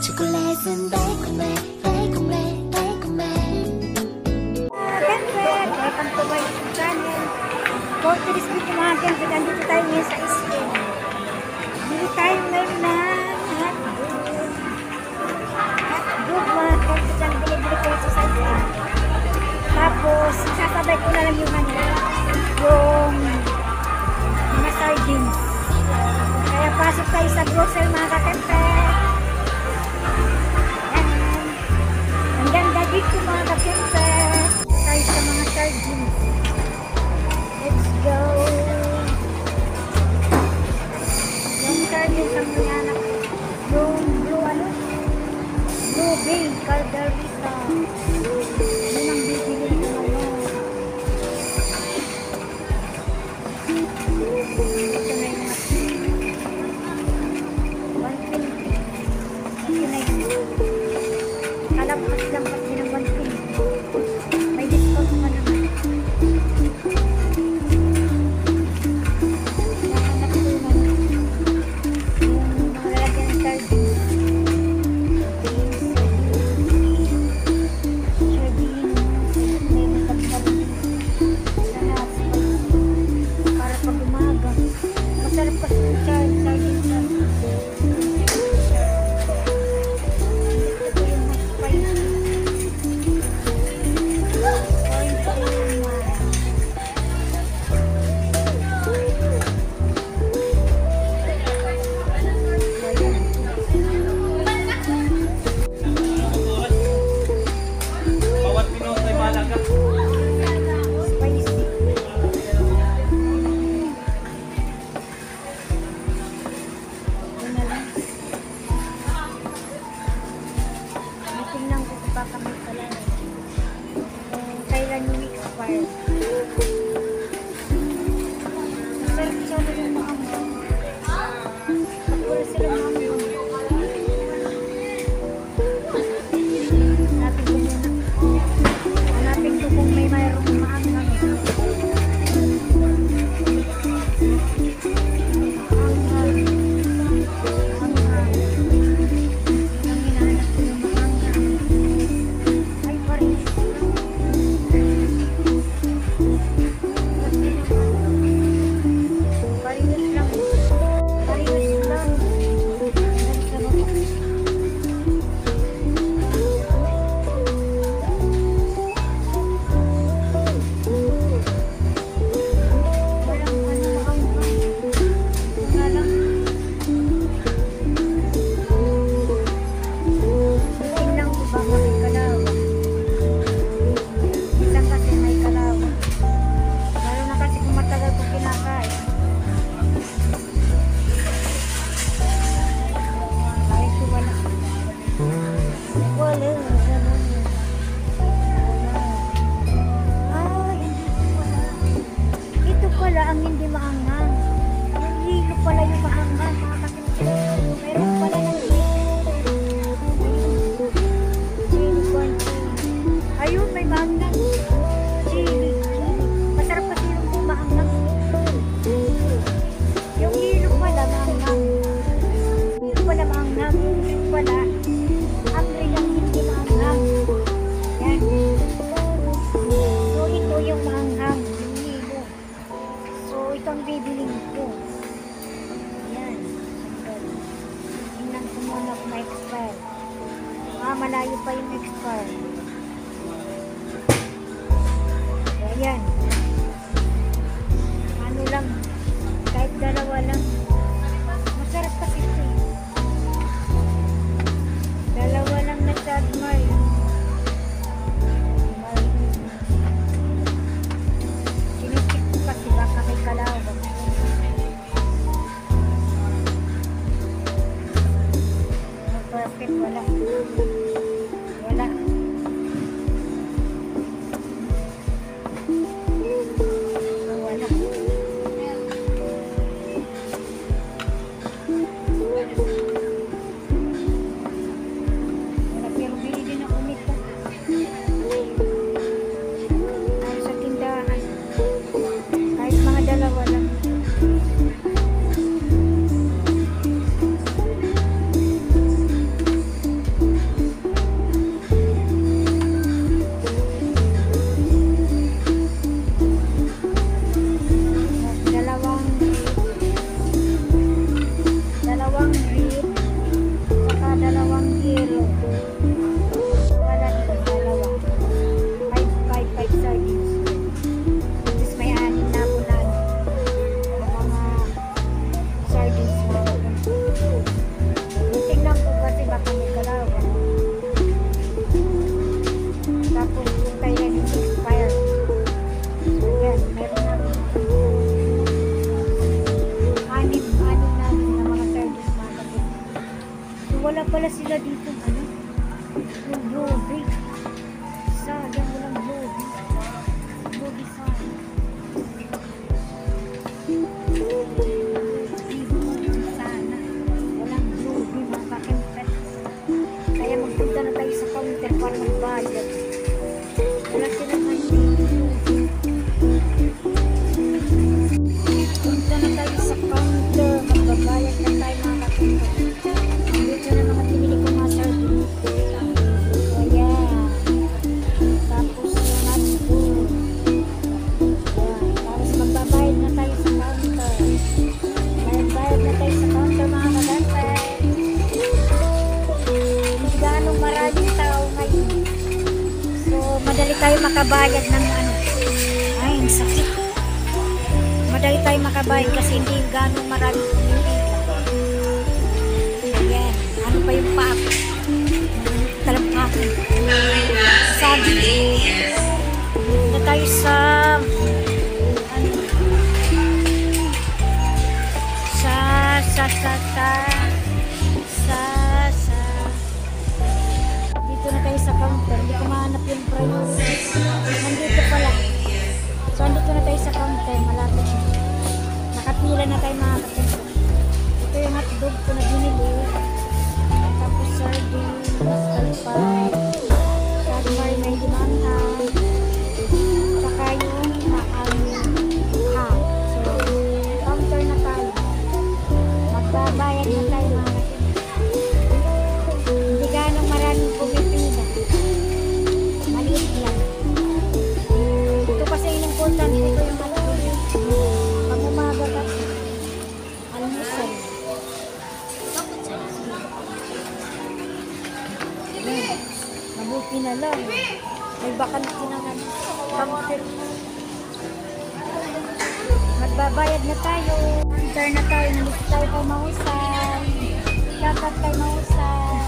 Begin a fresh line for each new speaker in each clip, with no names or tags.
초콜릿은 달콤해 달콤해 달콤해.
Siyempre, welcome to my channel. For today's video mga siyempre, nandito tayo ngayon sa Spain. Bili tayo ngayon na hotdog mga siyempre, dyan binibili ko sa sasakyan. Tapos, sasabay ko na lang yung mga sardines. Kaya pasok tayo sa grocery mga katempe. Ang ganda dito mga katempe. Tayo sa mga sardines. Let's go. Yung sardines ang mga anak ko. Yung blue bean calderita. Yun ang bibili ko ngayon. Ito na yung lampas din ang 1 may discount pa naman. Nahanap ko yung mga lalagyan ng sardines. May masagsabi sa nasa para pag umaga masarap kasi yung sardines. Tingnan ko kung baka may pala kailan yung expired. Masarap sana yung maambang. Pagpura sila maambang. Hanapin ko kung may mayroong maambang. Ang hindi maangang. Yung hilo pala yung maangang. Meron pala ng ayun, may maangang. Chili. Masarap kasi yung maangang. Yung hilo pala maangang. Hilo pala maangang. Yung pala ang rilang hindi maangang. Yan. So ito yung maangang. Itong bibiling ko. Ayan. Tingnan ko muna kung may expire. Malayo pa yung expire. Ayan. Ano lang. Kahit dalawa lang. Masarap kasi ito. Dalawa lang na Chadmar. Perfect, wala. pala sila dito, ano? Yung Ruby. Sayang, walang Ruby. Ruby sayang. Sana. Walang Ruby, mga kakempet. Kaya magpunta na tayo sa counter para magbayad. Wala silang hindi. Punta na tayo sa counter. Magbabayad na tayo, mga kakempet. Dito na mga pinili ko mga sardine. Kaya, tapos yung hotdog. Tapos magbabayad na tayo sa counter. Bayad na tayo sa counter, mga kakempet. Hindi ganong maraming tao ngayon. So, madali tayo makabayad ng ano. Ay, ang sakit. Madali tayo makabayad kasi hindi ganong maraming pumili. Ayan. Ano pa yung paak? Talampakan. Sabi. Na tayo sa ano? Dito na tayo sa counter. Hindi ko mahanap yung price. Nandito pala. So, andito na tayo sa counter. Malapit na. Nakapila na tayo, mga kapatid. Ito yung hotdog ko na binili. Tapos sardines, talpay. Talpay na hindi maanghang. Saka yung ham. So, counter na tayo. Magbabayad na tayo, mga kapatid. Hindi ganong maraming pumipila. Maliit lang. Ito kasi yung important. Ito yung hotdog. Pag umaga ka, almusal. Mabuti na lang. May bakante na nga. Counter. Magbabayad na tayo. Counter na tayo. Nandito tayo kay Mahusay. Shoutout kay Mahusay.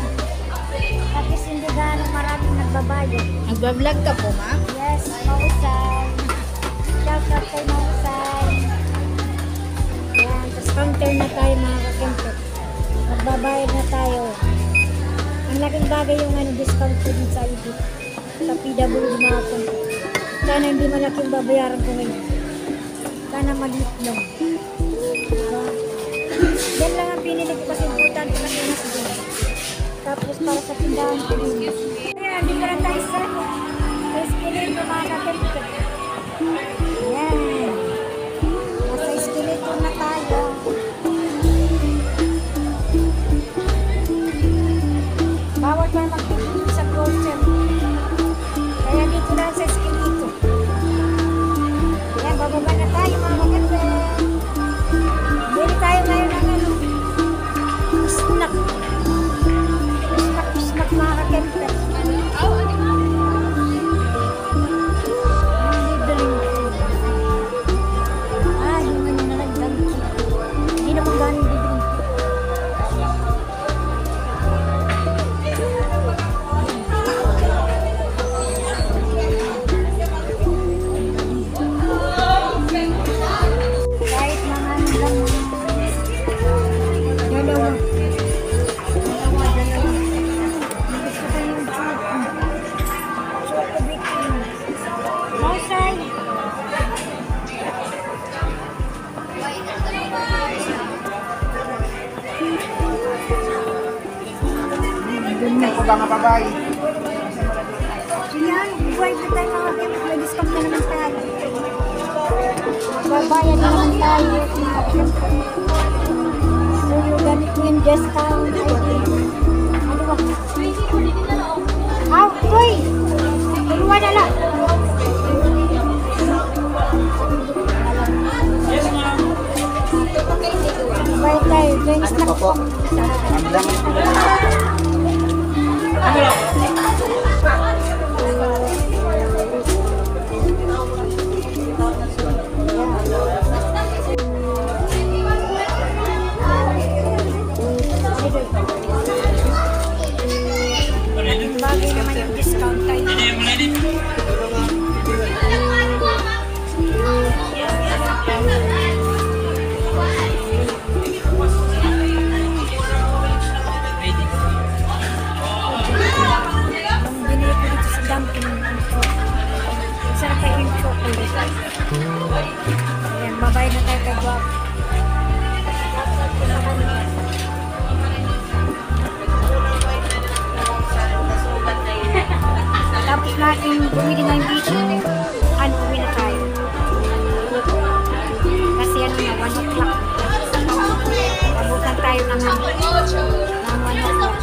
Tapos hindi ganong maraming nagbabayad.
Nagbablog ka po, ma?
Yes, Mahusay. Shoutout kay Mahusay. Ayan, tapos counter na tayo, mga kakempet. Magbabayad na tayo. Ang laking bagay yung discount ko din sa ibig. Sa PWD, mga kakempet. Sana hindi malaking babayaran ko ngayon. Sana maliit lang. Diba? Yan lang ang pinili ko kasi importante kasi mas din. Tapos para sa tindahan ko din. Ayan, dito na tayo sa escalator, mga kakempet. Ayan. Nasa escalator na tayo. Bawal pa magpipili sa grocery. Kaya dito na sa escalator. Ayan, bababa na tayo, mga kakempet. Bili tayo ngayon ng snack. Snack, mga kakempet.
Mga babay.
Yan, buhay na tayo, mga kakempet. May discount na naman tayo. Babayad na naman tayo, mga kakempet. So, yung gamit ko yung discount. Ano ba? Uy! Dalawa na lang. Bayad tayo. Drinks na po. Bagay naman yung discount tayo. bumili ng dito, ano, uwi na tayo. Kasi ano na, 1 o'clock. Abutan tayo ng 1 o'clock.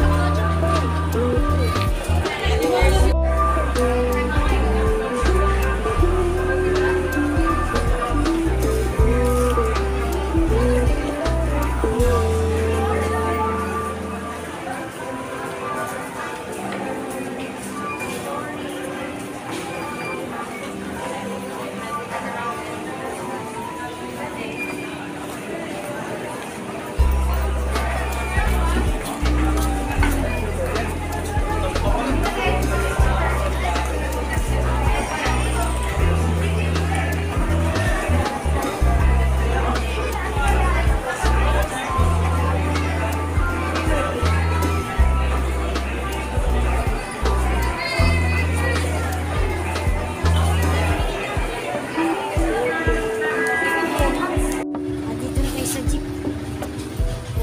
Dito na kayo sa jeep.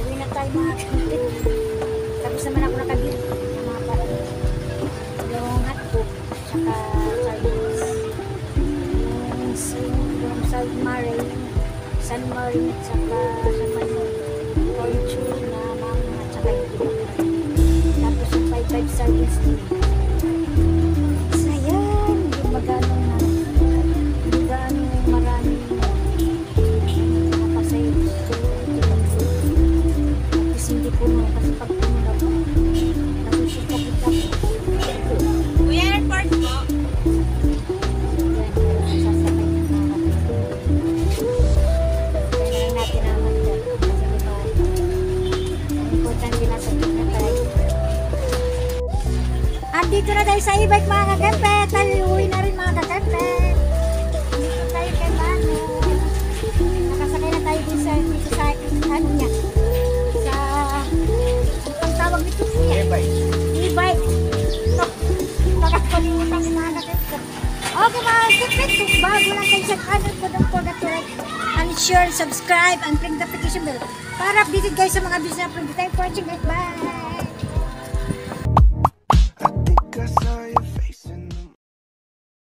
Uwi na tayo mga kapatid. Tapos naman ako nakabili ng mga parang dalawang hotdog saka sardines. Yung San Marin at saka Fortune na mama at saka yung iba. Tapos yung 5 sardines din. Sayang, hindi magano na. Hindi gaano marami. Hindi po mo kasi pag puno na po nasusipok kita po.
Kuya, airport po.
Yan, sasakay na mga kaya na natin naman dyan kasi diba ang importante nasa na tayo. At dito na tayo sa e-bike mga kagempe. Tayo uwi na rin mga kagempe. Dito tayo kay Mano. Nakasakay na tayo dito sa ano niya, tawag nito niya. E-bike. Nakakalimutan ko mga nakita. Okay mga kapit, kung bago lang kayo sa channel ko, don't forget to like and share, subscribe, and click the notification bell para updated guys sa mga business na upload tayo. Watching guys, bye!